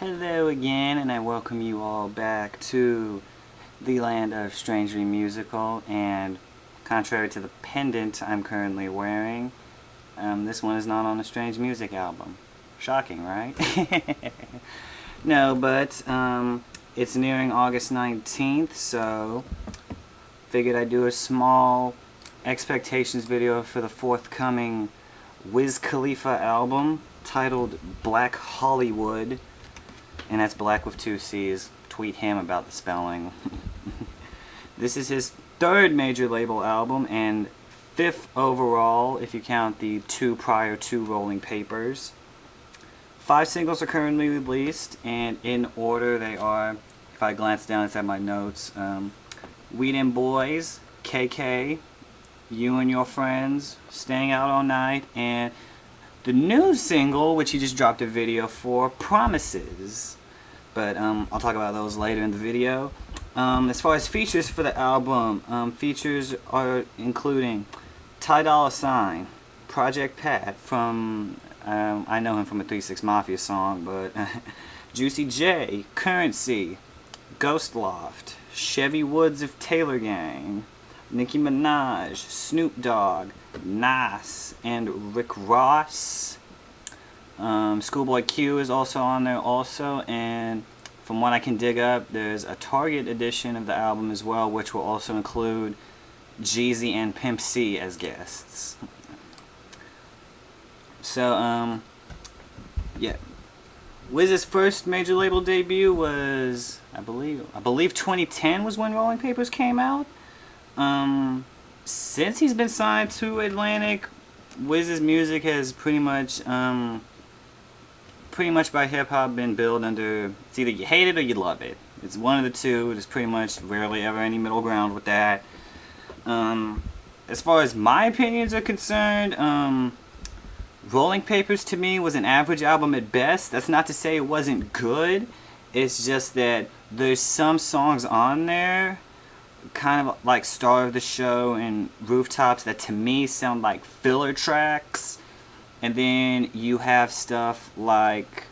Hello again, and I welcome you all back to the land of Strangely Musical. And contrary to the pendant I'm currently wearing, this one is not on a Strange Music album. Shocking, right? No, but it's nearing August 19th, so figured I'd do a small expectations video for the forthcoming Wiz Khalifa album titled Blacc Hollywood. And that's Black with 2 C's. Tweet him about the spelling. This is his third major label album and fifth overall if you count the two prior to Rolling Papers. 5 singles are currently released, and in order they are, if I glance down inside my notes, Weed and Boys, KK, You and Your Friends, Staying Out All Night, and the new single, which he just dropped a video for, Promises. But I'll talk about those later in the video. As far as features for the album, features are including Ty Dolla $ign, Project Pat from, I know him from a 3 6 Mafia song, but Juicy J, Currency, Ghost Loft, Chevy Woods of Taylor Gang, Nicki Minaj, Snoop Dogg, Nas, and Rick Ross. Schoolboy Q is also on there also, and from what I can dig up, there's a Target edition of the album as well, which will also include Jeezy and Pimp C as guests. So, yeah. Wiz's first major label debut was, I believe 2010 was when Rolling Papers came out. Since he's been signed to Atlantic, Wiz's music has pretty much by hip-hop been billed under, it's either you hate it or you love it. It's one of the two. There's pretty much rarely ever any middle ground with that. As far as my opinions are concerned, Rolling Papers to me was an average album at best. That's not to say it wasn't good. It's just that there's some songs on there, kind of like Star of the Show and Rooftops, that to me sound like filler tracks. And then you have stuff like,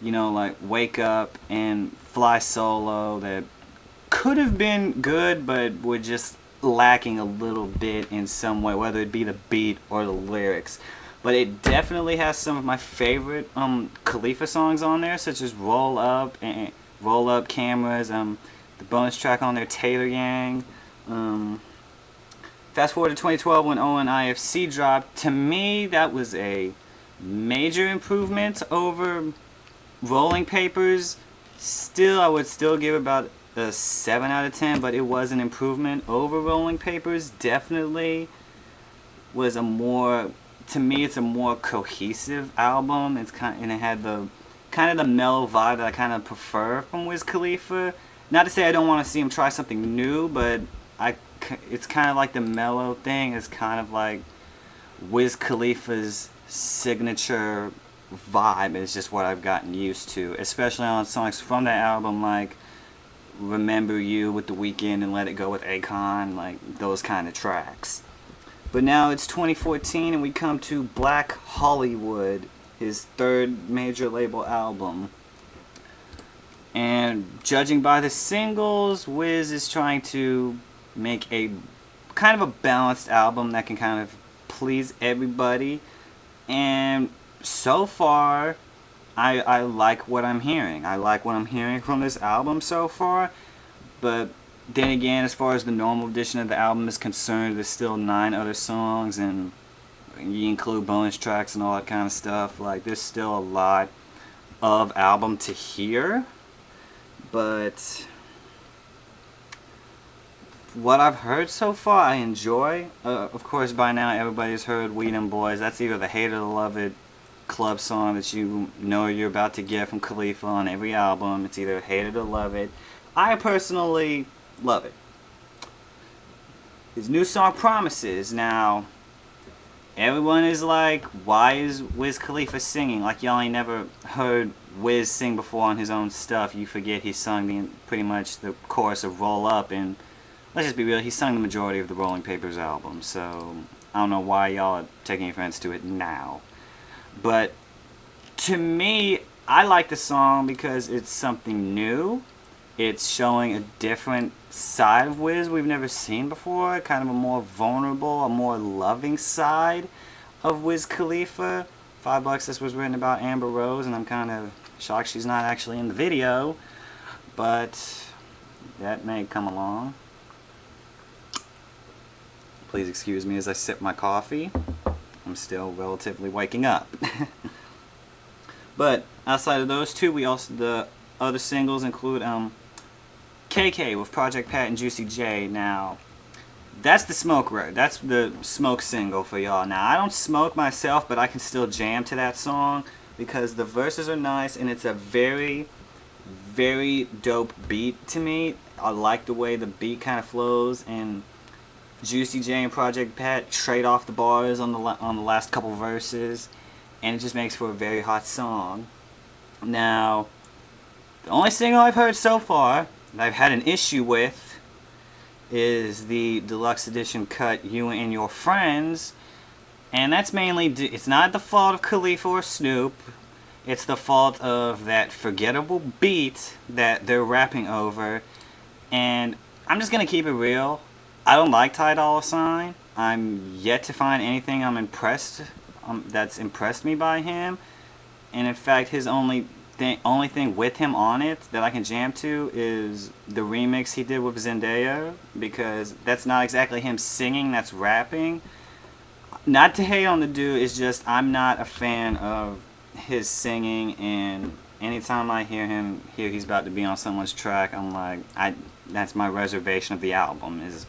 like Wake Up and Fly Solo that could have been good, but were just lacking a little bit in some way, whether it be the beat or the lyrics. But it definitely has some of my favorite Khalifa songs on there, such as Roll Up and Roll Up Cameras, the bonus track on there, Taylor Gang. Fast forward to 2012 when O and IFC dropped. To me, that was a major improvement over Rolling Papers. Still, I would still give about a 7 out of 10, but it was an improvement over Rolling Papers. Definitely was a more, to me, it's a more cohesive album. It's and it had the kind of the mellow vibe that I kind of prefer from Wiz Khalifa. Not to say I don't want to see him try something new, but it's kind of like the mellow thing. It's kind of like Wiz Khalifa's signature vibe is just what I've gotten used to, especially on songs from that album like Remember You with The Weeknd and Let It Go with Akon, like those kind of tracks. But now it's 2014 and we come to Blacc Hollywood, his third major label album. And judging by the singles, Wiz is trying to make a kind of a balanced album that can kind of please everybody. And so far, I like what I'm hearing. I like what I'm hearing from this album so far. But then again, as far as the normal edition of the album is concerned, there's still 9 other songs, and you include bonus tracks and all that kind of stuff. Like, there's still a lot of album to hear. But what I've heard so far, I enjoy. Of course, by now everybody's heard Weed and Boys. That's either the Hate or the Love It club song that you know you're about to get from Khalifa on every album. It's either Hate it or Love It. I personally love it. His new song, Promises. Now, everyone is like, why is Wiz Khalifa singing? Like, y'all ain't never heard Wiz sing before on his own stuff. You forget he sung pretty much the chorus of Roll Up, and let's just be real, he sung the majority of the Rolling Papers album, so I don't know why y'all are taking offense to it now. But to me, I like the song because it's something new. It's showing a different side of Wiz we've never seen before. Kind of a more vulnerable, a more loving side of Wiz Khalifa. $5 this was written about Amber Rose, and I'm kind of shocked she's not actually in the video. But that may come along. Please excuse me as I sip my coffee. I'm still relatively waking up. But outside of those two, we also, the other singles include KK with Project Pat and Juicy J. Now, that's the that's the smoke single for y'all. Now, I don't smoke myself, but I can still jam to that song because the verses are nice and it's a very, very dope beat to me. I like the way the beat kind of flows, and Juicy J and Project Pat trade off the bars on the last couple verses, and it just makes for a very hot song. Now, the only single I've heard so far that I've had an issue with is the deluxe edition cut You and Your Friends, and that's mainly, it's not the fault of Khalifa or Snoop, it's the fault of that forgettable beat that they're rapping over. And I'm just gonna keep it real, I don't like Ty Dolla $ign. I'm yet to find anything that's impressed me by him, and in fact his only thing with him on it that I can jam to is the remix he did with Zendaya, because that's not exactly him singing, that's rapping. Not to hate on the dude, it's just I'm not a fan of his singing, and anytime I hear he's about to be on someone's track, I'm like, that's my reservation of the album, is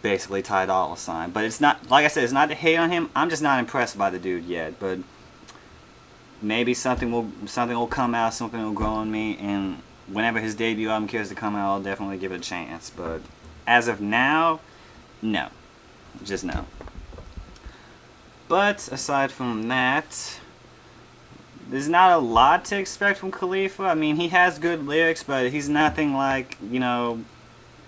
basically Ty Dolla $ign. But it's not, like I said, it's not to hate on him, I'm just not impressed by the dude yet. But maybe something will come out, something will grow on me, and whenever his debut album cares to come out, I'll definitely give it a chance. But as of now, no. Just no. But aside from that, there's not a lot to expect from Khalifa. I mean, he has good lyrics, but he's nothing like, you know,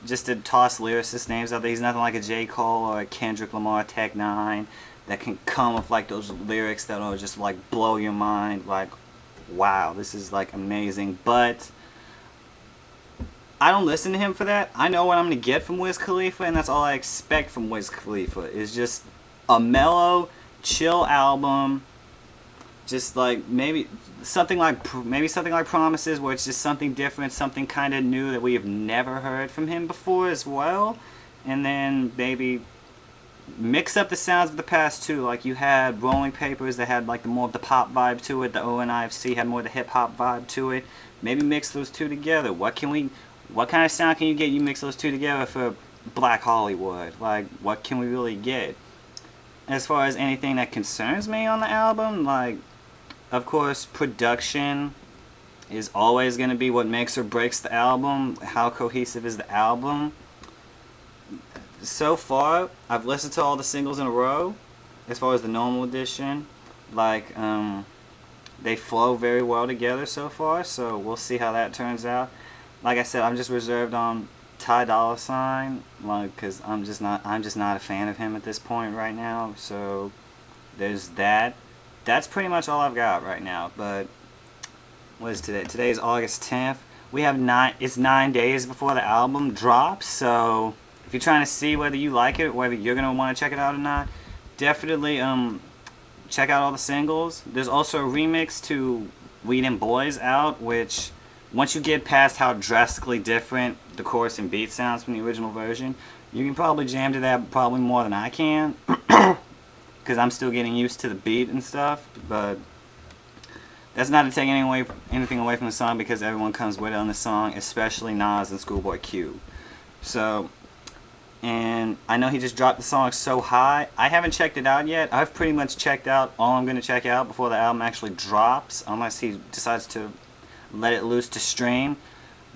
just to toss lyricist names out there, he's nothing like a J. Cole or a Kendrick Lamar, Tech 9 that can come with like those lyrics that will just like blow your mind, like, wow, this is like amazing. But I don't listen to him for that. I know what I'm going to get from Wiz Khalifa, and that's all I expect from Wiz Khalifa, is just a mellow, chill album. Just like maybe something like Promises, where it's just something different, something kind of new that we have never heard from him before as well. And then maybe mix up the sounds of the past too. Like you had Rolling Papers that had like more of the pop vibe to it. The ONIFC had more of the hip hop vibe to it. Maybe mix those two together. What kind of sound can you get? You mix those two together for Blacc Hollywood. Like, what can we really get? As far as anything that concerns me on the album, like, of course, production is always going to be what makes or breaks the album. How cohesive is the album? So far, I've listened to all the singles in a row, as far as the normal edition. Like, they flow very well together so far, so we'll see how that turns out. Like I said, I'm just reserved on Ty Dolla $ign, like, because I'm just not a fan of him at this point right now. So there's that. That's pretty much all I've got right now. But what is today? Today is August 10th. We have it's 9 days before the album drops. So if you're trying to see whether you like it, whether you're gonna want to check it out or not, definitely check out all the singles. There's also a remix to Weed and Boys out, which once you get past how drastically different the chorus and beat sounds from the original version, you can probably jam to that probably more than I can, because I'm still getting used to the beat and stuff. But that's not to take anything away from the song, because everyone comes with it on the song, especially Nas and Schoolboy Q. So, and I know he just dropped the song So High. I haven't checked it out yet. I've pretty much checked out all I'm going to check out before the album actually drops, unless he decides to let it loose to stream.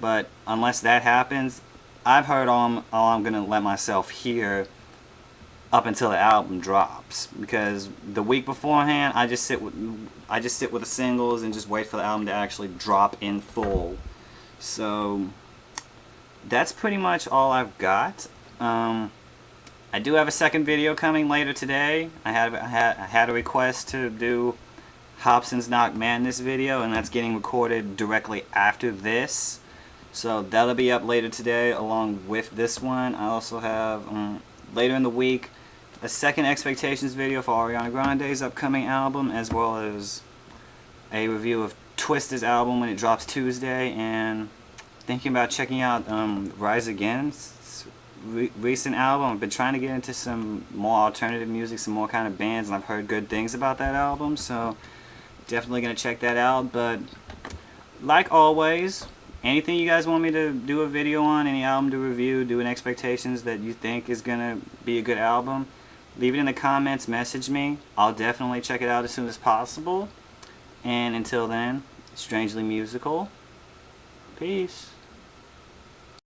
But unless that happens, I've heard all I'm going to let myself hear up until the album drops, because the week beforehand I just sit with the singles and just wait for the album to actually drop in full. So that's pretty much all I've got. I do have a second video coming later today. I had a request to do Hobson's Knock Madness video, and that's getting recorded directly after this. So that'll be up later today along with this one. I also have later in the week a second expectations video for Ariana Grande's upcoming album, as well as a review of Twisted's album when it drops Tuesday, and thinking about checking out Rise Against's recent album. I've been trying to get into some more alternative music, some more kind of bands, and I've heard good things about that album, so definitely going to check that out. But like always, anything you guys want me to do a video on, any album to review, do an expectations that you think is going to be a good album, leave it in the comments, message me. I'll definitely check it out as soon as possible. And until then, strangely musical. Peace.